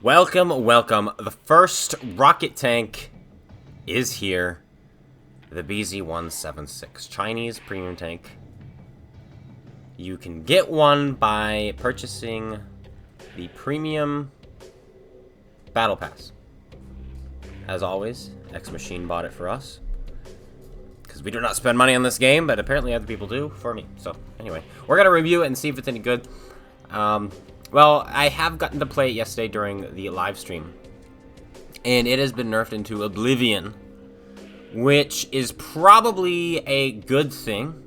Welcome, welcome. The first rocket tank is here. The BZ-176, Chinese premium tank. You can get one by purchasing the premium battle pass. As always, X Machine bought it for us, because we do not spend money on this game, but apparently other people do for me. So anyway, we're gonna review it and see if it's any good. Well, I have gotten to play it yesterday during the live stream, and it has been nerfed into oblivion, which is probably a good thing.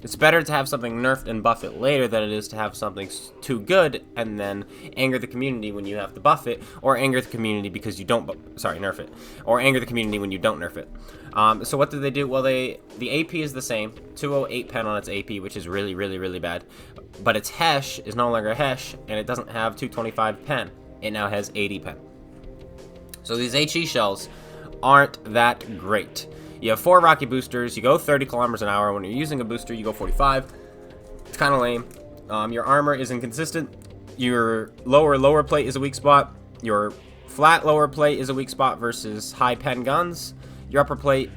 It's better to have something nerfed and buff it later than it is to have something too good and then anger the community when you have to buff it, or anger the community because you don't, nerf it, or anger the community when you don't nerf it. So what did they do? Well, the AP is the same, 208 pen on its AP, which is really, really, really bad. But its Hesh is no longer Hesh, and it doesn't have 225 pen. It now has 80 pen. So these HE shells aren't that great. You have 4 rocket boosters, you go 30 kilometers an hour. When you're using a booster, you go 45. It's kind of lame. Your armor is inconsistent. Your lower plate is a weak spot. Your flat lower plate is a weak spot versus high pen guns. Your upper plate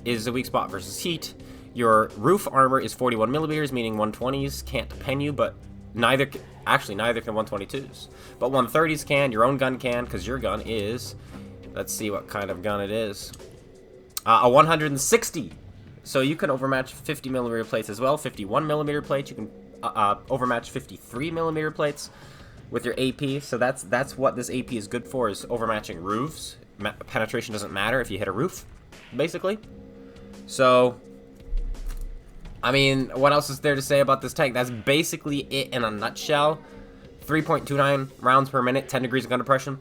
is a weak spot versus heat. Your roof armor is 41 millimeters, meaning 120s can't pen you, but neither can 122s. But 130s can, your own gun can, because your gun is, let's see what kind of gun it is. A 160. So you can overmatch 50 millimeter plates as well. 51 millimeter plates. You can overmatch 53 millimeter plates with your AP. So that's what this AP is good for, is overmatching roofs. Penetration doesn't matter if you hit a roof, basically. So, I mean, what else is there to say about this tank? That's basically it in a nutshell. 3.29 rounds per minute, 10 degrees of gun depression.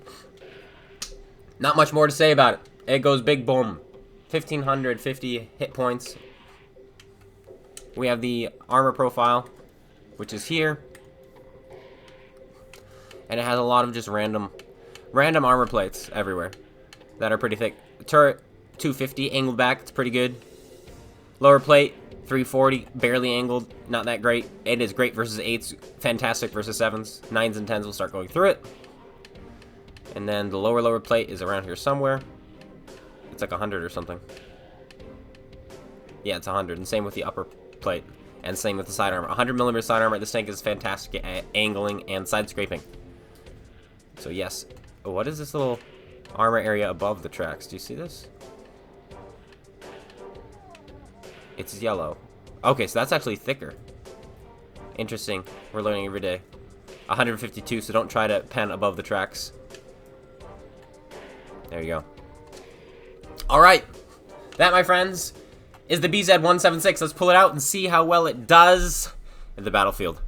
Not much more to say about it. It goes big boom. 1550 hit points. We have the armor profile, which is here, and it has a lot of just random armor plates everywhere that are pretty thick. Turret 250 angled back, it's pretty good. Lower plate 340, barely angled, not that great. It is great versus 8s, fantastic versus 7s. 9s and 10s will start going through it. And then the lower plate is around here somewhere. It's like 100 or something. Yeah, it's 100, and same with the upper plate, and same with the side armor. 100 millimeter side armor. This tank is fantastic at angling and side scraping. So yes. Oh, what is this little armor area above the tracks? Do you see this? It's yellow. Okay, so that's actually thicker. Interesting. We're learning every day. 152, so don't try to pen above the tracks. There you go. Alright, that, my friends, is the BZ-176. Let's pull it out and see how well it does in the battlefield.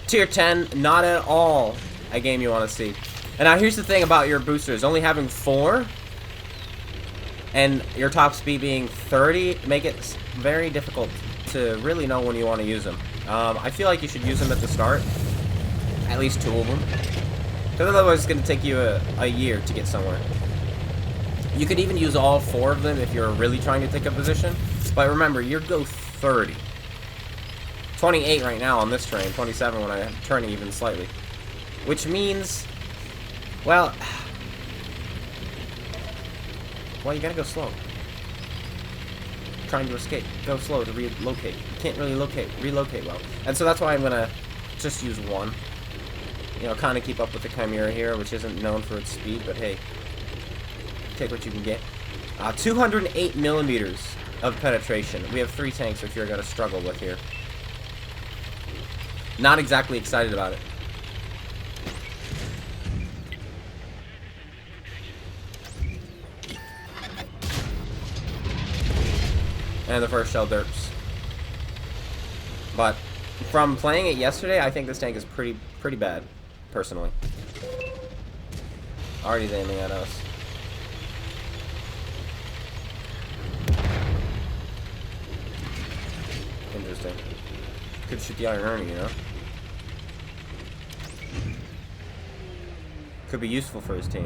Tier 10, not at all a game you want to see. And now here's the thing about your boosters. Only having 4 and your top speed being 30 make it very difficult to really know when you want to use them. I feel like you should use them at the start. At least 2 of them. Because otherwise it's going to take you a year to get somewhere. You could even use all 4 of them if you're really trying to take a position. But remember, you go 30. 28 right now on this train. 27 when I'm turning even slightly. Which means, well, you gotta go slow. Trying to escape. Go slow to relocate. You can't really relocate well. And so that's why I'm gonna just use 1. You know, kind of keep up with the Chimera here, which isn't known for its speed, but hey. Take what you can get. 208 millimeters of penetration. We have 3 tanks which you're going to struggle with here. Not exactly excited about it. And the first shell derps. But from playing it yesterday, I think this tank is pretty bad, personally. Already aiming at us. Interesting. Could shoot the Iron Army, you know? Could be useful for his team.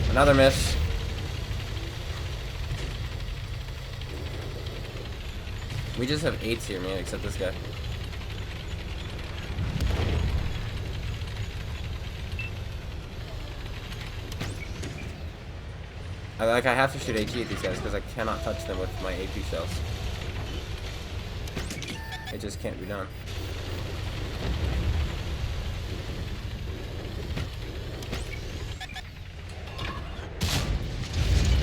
Another miss. We just have 8s here, man, except this guy. I have to shoot HE at these guys because I cannot touch them with my AP shells. It just can't be done.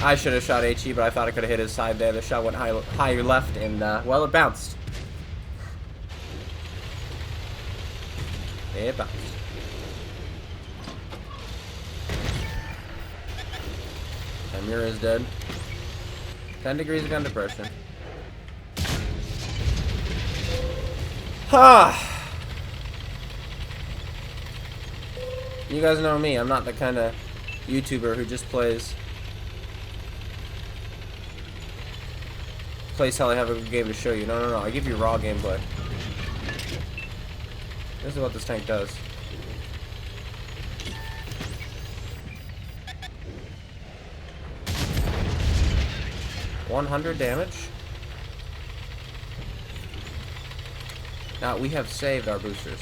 I should have shot HE, but I thought I could have hit his side there. The shot went higher left, and, well, it bounced. It bounced. Amir is dead. 10 degrees of gun depression. Ha! You guys know me. I'm not the kind of YouTuber who just plays till I have a good game to show you. No, no, no. I give you raw gameplay. This is what this tank does. 100 damage. Now we have saved our boosters.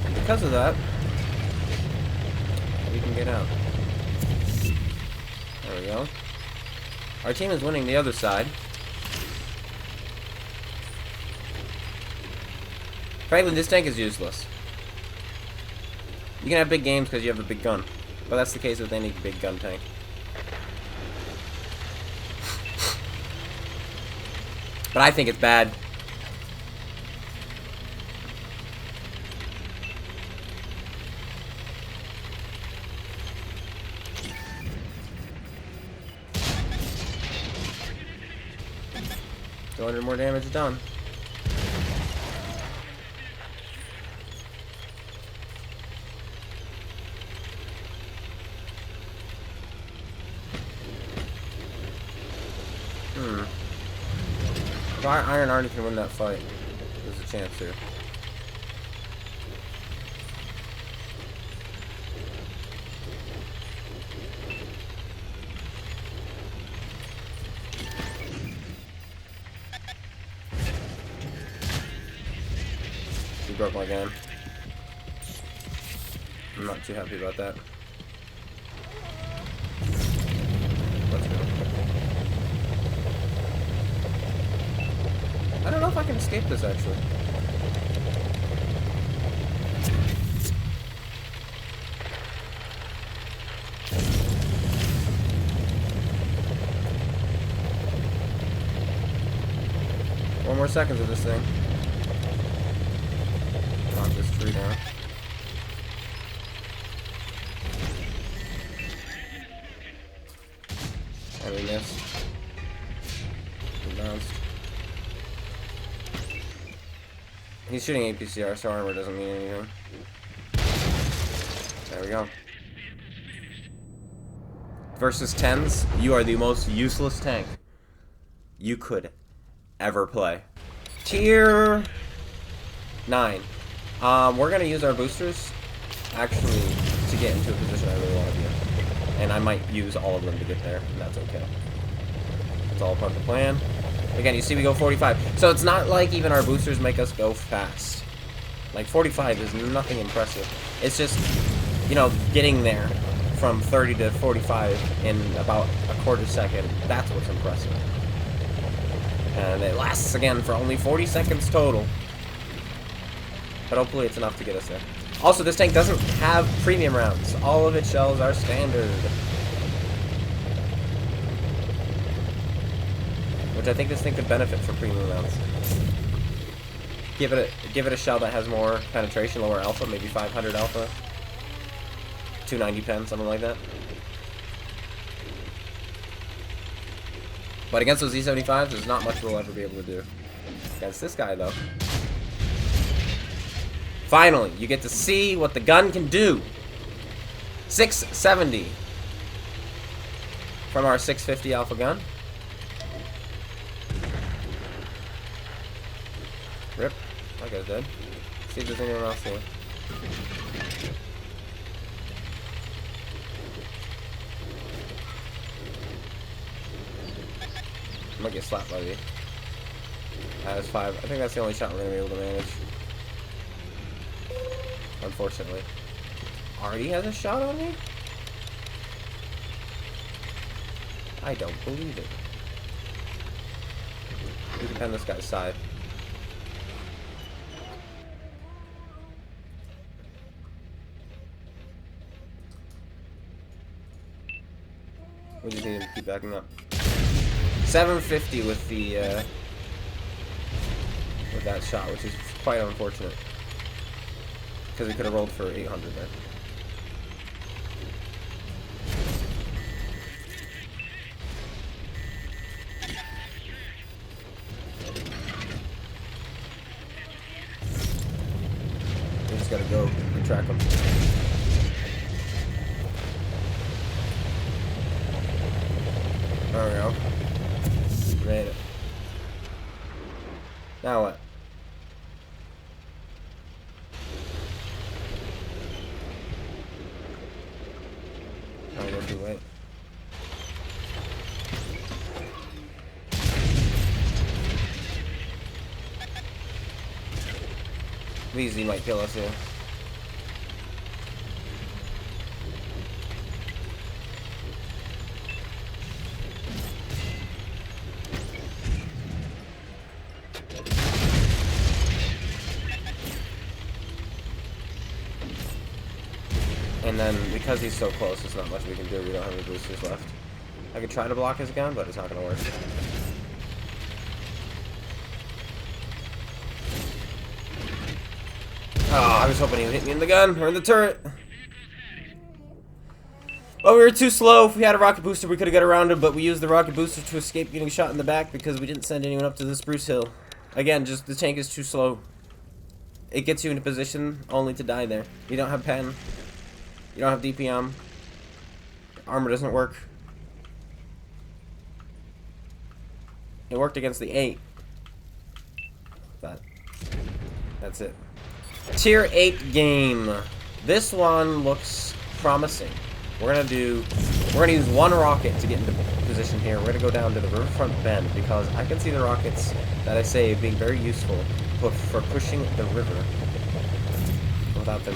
And because of that, we can get out. There we go. Our team is winning the other side. Frankly, this tank is useless. You can have big games because you have a big gun. But that's the case with any big gun tank. But I think it's bad. $200 more damage done. If Iron Army can win that fight, there's a chance here. He broke my gun. I'm not too happy about that. Let's go. I don't know if I can escape this, actually. One more seconds of this thing. Knock this tree down. And we missed. We bounced. He's shooting APCR, so armor doesn't mean anything. There we go. Versus 10s, you are the most useless tank you could ever play. Tier 9. We're gonna use our boosters, actually, to get into a position I really want to be in. And I might use all of them to get there, and that's okay. It's all part of the plan. Again, you see we go 45. So it's not like even our boosters make us go fast. Like 45 is nothing impressive. It's just, you know, getting there from 30 to 45 in about a quarter second. That's what's impressive. And it lasts again for only 40 seconds total. But hopefully it's enough to get us there. Also, this tank doesn't have premium rounds. All of its shells are standard. Which I think this thing could benefit from premium rounds. Give it a shell that has more penetration, lower alpha, maybe 500 alpha, 290 pen, something like that. But against those Z-75s, there's not much we'll ever be able to do. Against this guy, though. Finally, you get to see what the gun can do. 670 from our 650 alpha gun. Rip. That guy's dead. See if there's anyone else here. I might get slapped by the. That was 5. I think that's the only shot we're gonna be able to manage. unfortunately. Already has a shot on me? I don't believe it. We can pen this guy's side. We just need to keep backing up. 750 with the with that shot, which is quite unfortunate. Because we could have rolled for 800 there. We just gotta go and track them. There we go. Made it. Now what? Oh, we're too late. BZ might kill us here. And then, because he's so close, there's not much we can do. We don't have any boosters left. I could try to block his gun, but it's not going to work. Oh, I was hoping he would hit me in the gun, or in the turret. Well, we were too slow. If we had a rocket booster, we could have got around him, but we used the rocket booster to escape getting shot in the back because we didn't send anyone up to the spruce hill. Again, just the tank is too slow. It gets you in a position only to die there. You don't have pen. You don't have DPM. Armor doesn't work. It worked against the 8. But that's it. Tier 8 game. This one looks promising. We're gonna use one rocket to get into position here. We're gonna go down to the riverfront bend because I can see the rockets that I say being very useful for pushing the river without them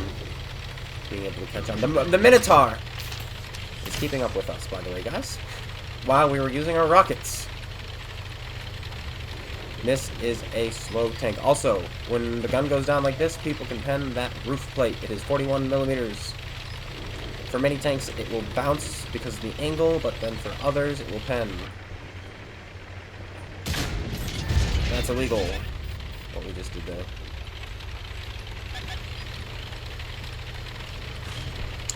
being able to catch on. The Minotaur is keeping up with us, by the way, guys, while we were using our rockets. This is a slow tank. Also, when the gun goes down like this, people can pen that roof plate. It is 41 millimeters. For many tanks, it will bounce because of the angle, but then for others, it will pen. That's illegal, what we just did there.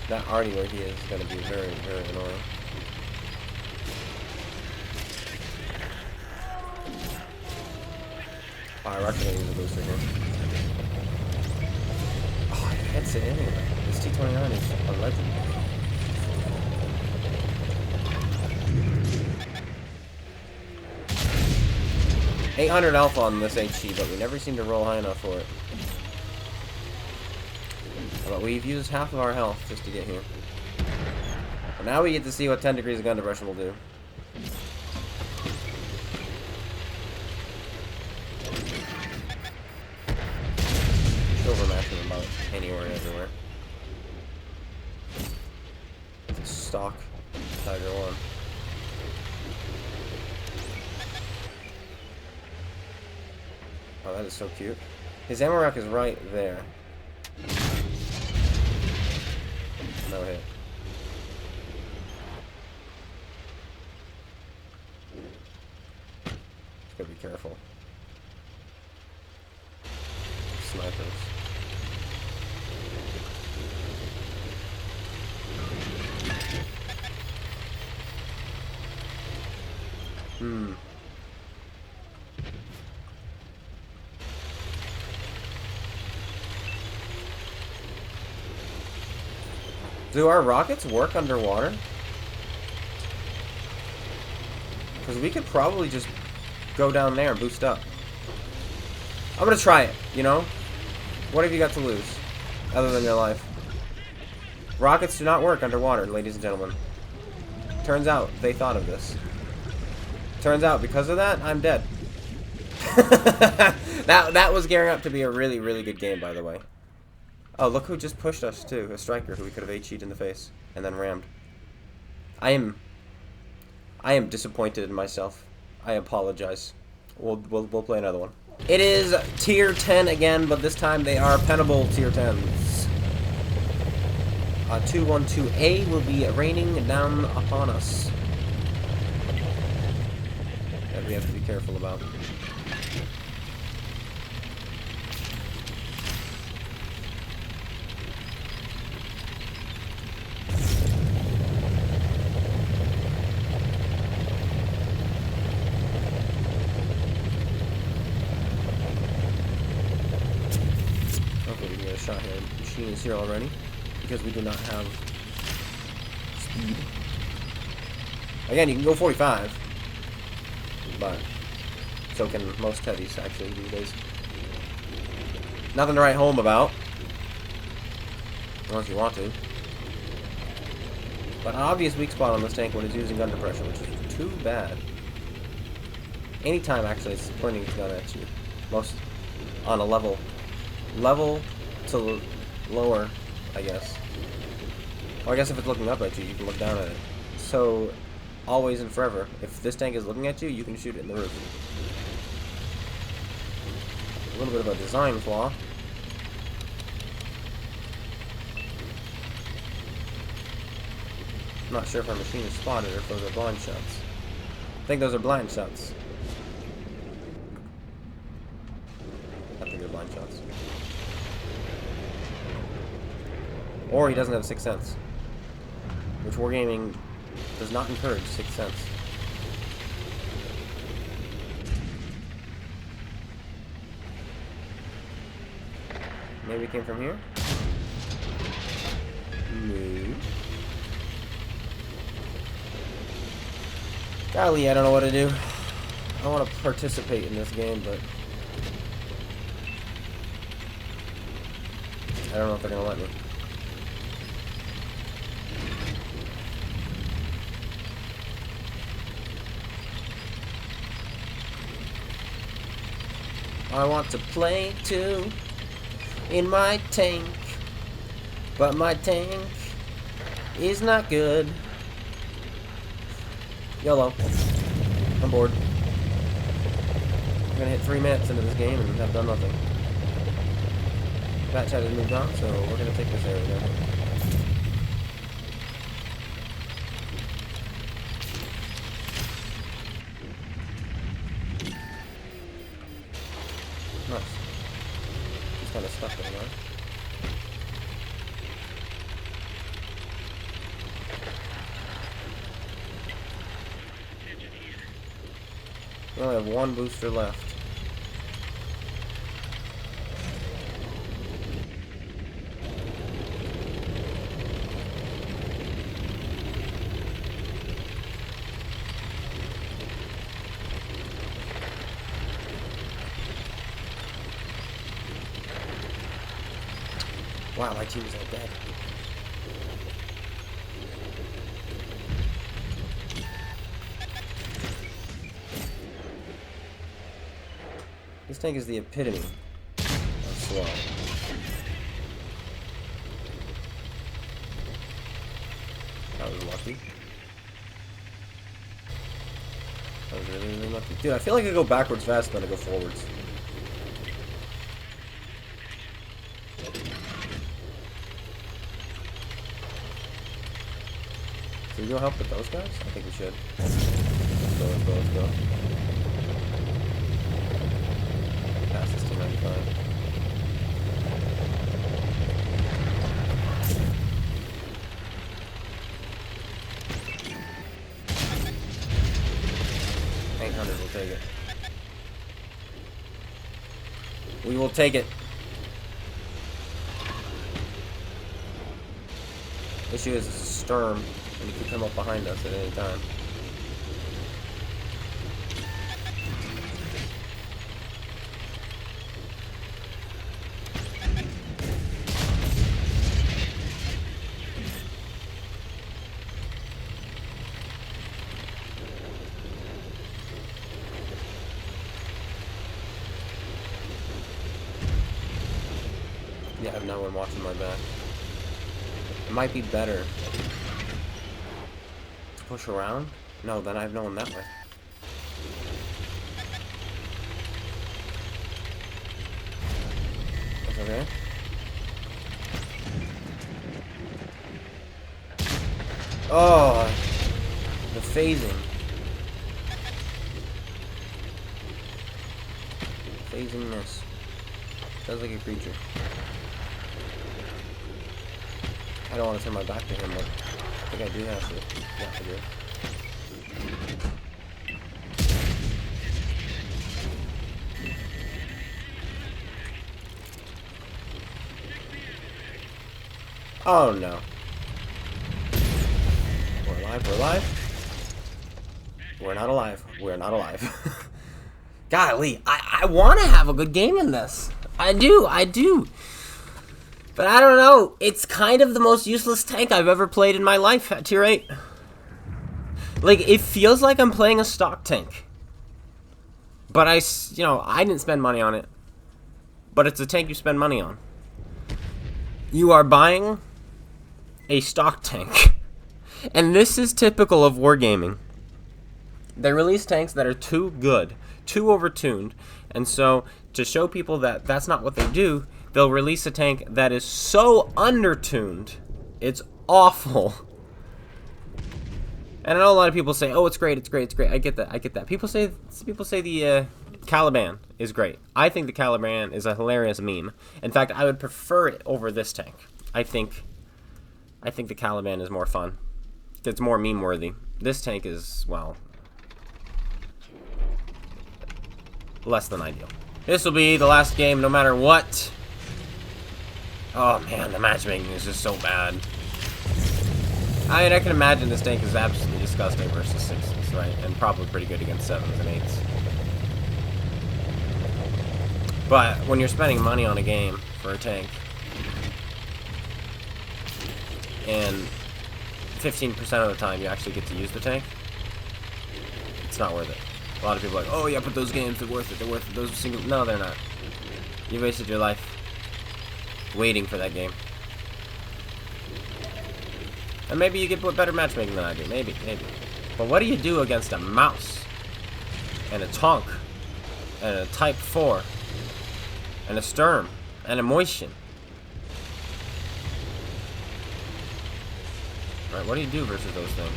That already where he is going to be very, very annoying. Oh, I recommend using a booster here. Oh, I can't say anyway. This T-29 is a legend. $800 alpha on this HE, but we never seem to roll high enough for it. But we've used half of our health just to get here. But now we get to see what 10 degrees of gun depression will do. Overmatch him about anywhere and everywhere. Stock Tiger 1. Oh, that is so cute. His ammo rack is right there. No hit. Just gotta be careful. Snipers. Do our rockets work underwater? Because we could probably just go down there and boost up. I'm gonna try it, you know? What have you got to lose? Other than your life. Rockets do not work underwater, ladies and gentlemen. Turns out, they thought of this. Turns out, because of that, I'm dead. That was gearing up to be a really, really good game, by the way. Oh, look who just pushed us, too. A striker who we could have HE'd in the face and then rammed. I am disappointed in myself. I apologize. We'll play another one. It is tier 10 again, but this time they are pennable tier 10s. 212A will be raining down upon us. That we have to be careful about. Okay, we can get a shot here. Machine is here already because we do not have speed. Again, you can go 45. But so can most heavies actually these days. Nothing to write home about, unless you want to. But an obvious weak spot on this tank when it's using gun depression, which is too bad. Anytime actually it's pointing its gun at you, most on a level to lower, I guess. Or I guess if it's looking up at you, you can look down at it. So. Always and forever. If this tank is looking at you, you can shoot it in the roof. A little bit of a design flaw. I'm not sure if our machine is spotted or if those are blind shots. I think those are blind shots. I think they're blind shots. Or he doesn't have sixth sense. Which wargaming does not encourage sixth sense. Maybe it came from here? No. Golly, I don't know what to do. I want to participate in this game, but I don't know if they're going to let me. I want to play too in my tank, but my tank is not good. YOLO. I'm bored. I'm gonna hit 3 minutes into this game and have done nothing. That chat has moved on, so we're gonna take this area down. Nice. He's kind of stuck there, right? We only have one booster left. Wow, my team is all dead. This tank is the epitome of slow. That was lucky. That was really, really lucky. Dude, I feel like I go backwards faster than I go forwards. Should we go help with those guys? I think we should. Let's go, let's go, let's go. Pass this 295. We'll take it. We will take it. Issue is it's a Sturm, and he could come up behind us at any time. Yeah, I have no one watching my back. It might be better to push around. No, then I have no one that way. That's okay. Oh, the phasing. Phasing miss. Sounds like a creature. I don't want to turn my back to him, but I think I do have to. Yeah, I do. Oh no. We're alive, we're alive. We're not alive. We're not alive. Golly, I want to have a good game in this. I do. But I don't know. It's kind of the most useless tank I've ever played in my life at tier 8. Like, it feels like I'm playing a stock tank. But I didn't spend money on it. But it's a tank you spend money on. You are buying a stock tank. And this is typical of wargaming. They release tanks that are too good, too overtuned, and so to show people that that's not what they do, they'll release a tank that is so undertuned, it's awful. And I know a lot of people say, "Oh, it's great, it's great, it's great." I get that. People say the Caliban is great. I think the Caliban is a hilarious meme. In fact, I would prefer it over this tank. I think the Caliban is more fun. It's more meme worthy. This tank is, well, less than ideal. This will be the last game no matter what. Oh man, the matchmaking is just so bad. I mean, I can imagine this tank is absolutely disgusting versus 6s, right? And probably pretty good against 7s and 8s. But when you're spending money on a game for a tank, and 15% of the time you actually get to use the tank, it's not worth it. A lot of people are like, "Oh yeah, but those games, they're worth it, they're worth it." Those single... No, they're not. You wasted your life waiting for that game. And maybe you get better matchmaking than I do. Maybe. But what do you do against a mouse? And a Tonk? And a Type 4? And a Sturm? And a Motion? Right, what do you do versus those things?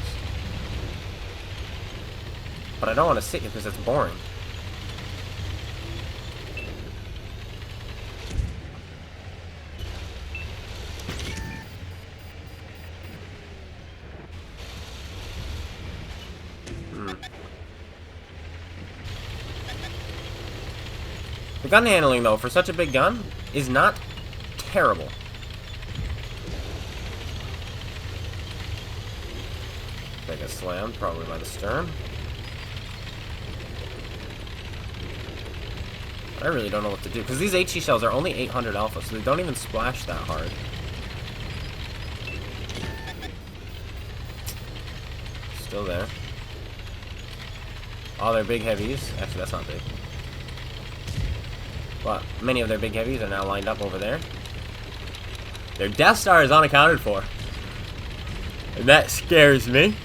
But I don't want to sit here because it's boring. The gun handling, though, for such a big gun, is not terrible. They get slammed, probably by the Sturm. I really don't know what to do, because these HE shells are only 800 alpha, so they don't even splash that hard. Still there. All their big heavies. Actually, that's not big. But many of their big heavies are now lined up over there. Their Death Star is unaccounted for. And that scares me.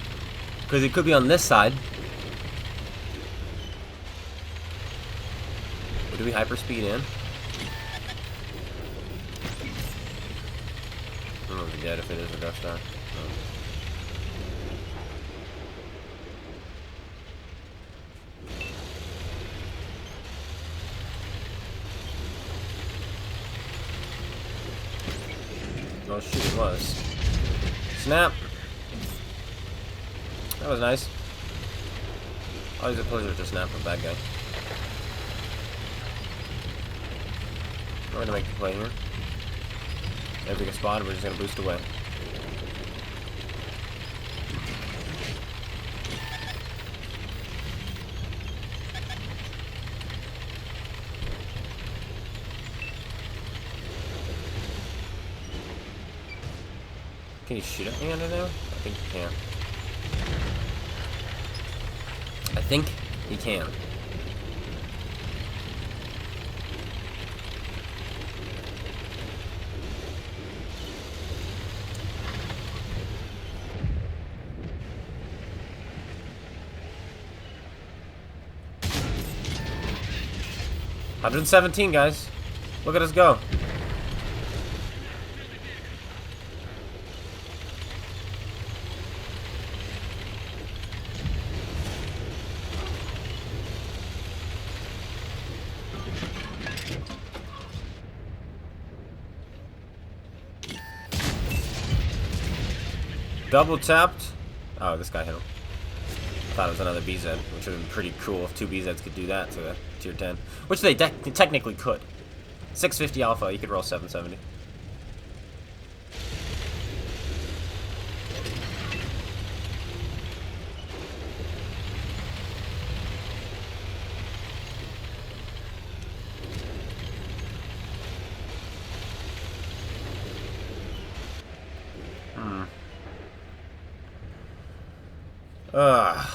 Because it could be on this side. Or do we hyperspeed in? I don't know if he's dead if it is a Death Star. Oh. Oh shoot, it was. Snap! That was nice. Always a pleasure to snap a bad guy. We're gonna make the play here. If we get spotted, we're just gonna boost away. Can you shoot at me under there? I think you can. I think he can. 117, guys. Look at us go. Double tapped. Oh, this guy hit him. I thought it was another BZ, which would have been pretty cool if two BZs could do that to a tier 10. Which they technically could. 650 alpha, you could roll 770. Ugh.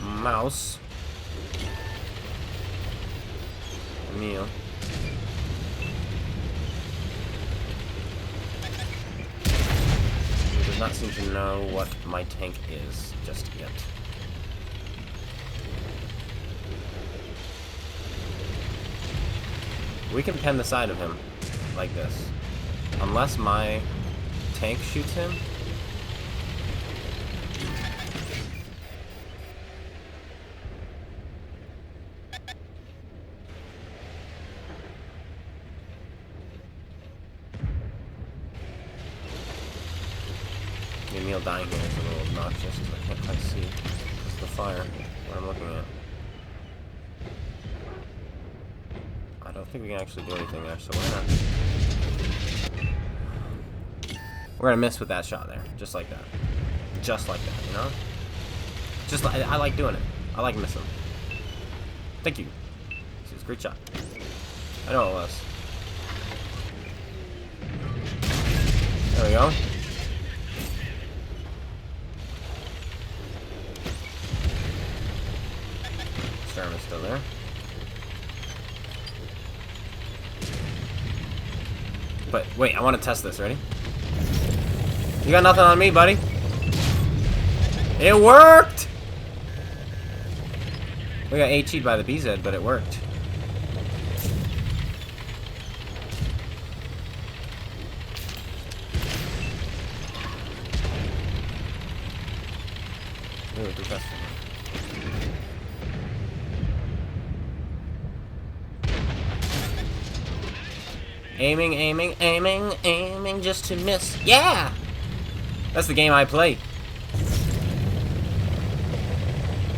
Mouse. Meal. He does not seem to know what my tank is just yet. We can pen the side of him like this. Unless my tank shoots him. Emil dying here is a little obnoxious because I can't quite see because of the fire what I'm looking at. I don't think we can actually do anything there, so why not? We're gonna miss with that shot there, just like that. Just like that, you know? Just like, I like doing it. I like missing. Thank you. This was a great shot. I know it was. There we go. Storm is still there. But wait, I want to test this. Ready? You got nothing on me, buddy. It worked! We got HE'd by the BZ, but it worked. Ooh, good test. Aiming, aiming, aiming, aiming just to miss. Yeah! That's the game I play.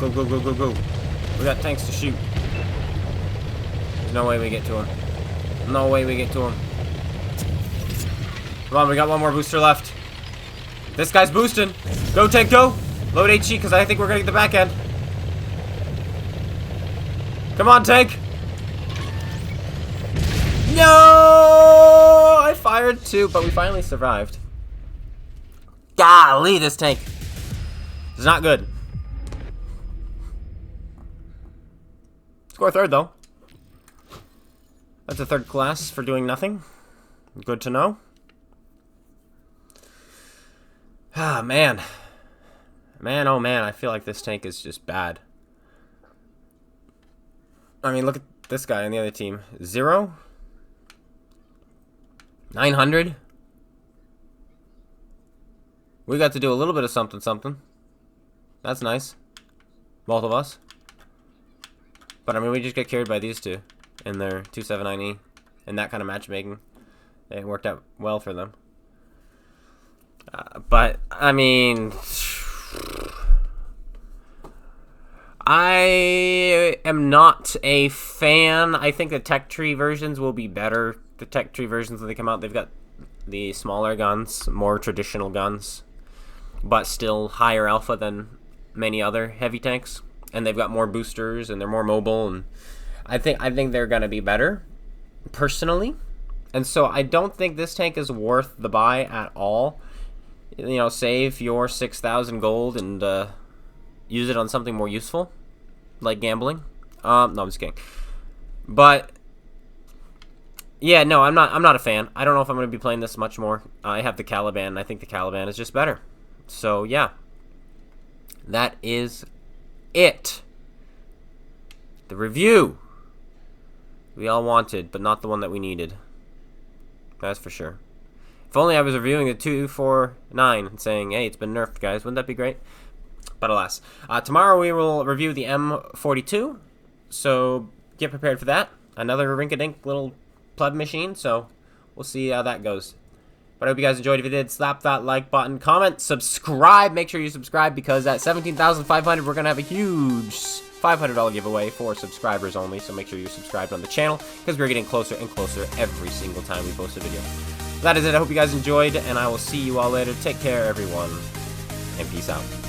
Go, go, go, go, go. We got tanks to shoot. There's no way we get to him. No way we get to him. Come on, we got one more booster left. This guy's boosting. Go, tank, go! Load HE, because I think we're going to get the back end. Come on, tank! No! I fired two, but we finally survived. Golly, this tank is not good. Score third, though. That's a third class for doing nothing. Good to know. Ah, man. Man, oh man, I feel like this tank is just bad. I mean, look at this guy on the other team. 0? 900? We got to do a little bit of something, something. That's nice. Both of us. But I mean, we just get carried by these two in their 279E and that kind of matchmaking. It worked out well for them. But I mean, I am not a fan. I think the tech tree versions will be better. The tech tree versions when they come out, they've got the smaller guns, more traditional guns, but still higher alpha than many other heavy tanks. And they've got more boosters and they're more mobile, and I think they're gonna be better, personally. And so I don't think this tank is worth the buy at all. You know, save your 6,000 gold and use it on something more useful, like gambling. No, I'm just kidding. But yeah, no, I'm not a fan. I don't know if I'm gonna be playing this much more. I have the Caliban. And I think the Caliban is just better. So yeah, that is it. The review we all wanted, but not the one that we needed. That's for sure. If only I was reviewing the 249 and saying, hey, it's been nerfed, guys. Wouldn't that be great? But alas. Tomorrow we will review the M42, so get prepared for that. Another rink-a-dink little pleb machine, so we'll see how that goes. But I hope you guys enjoyed. If you did, slap that like button, comment, subscribe. Make sure you subscribe, because at 17,500, we're going to have a huge $500 giveaway for subscribers only. So make sure you're subscribed on the channel, because we're getting closer and closer every single time we post a video. That is it. I hope you guys enjoyed, and I will see you all later. Take care, everyone, and peace out.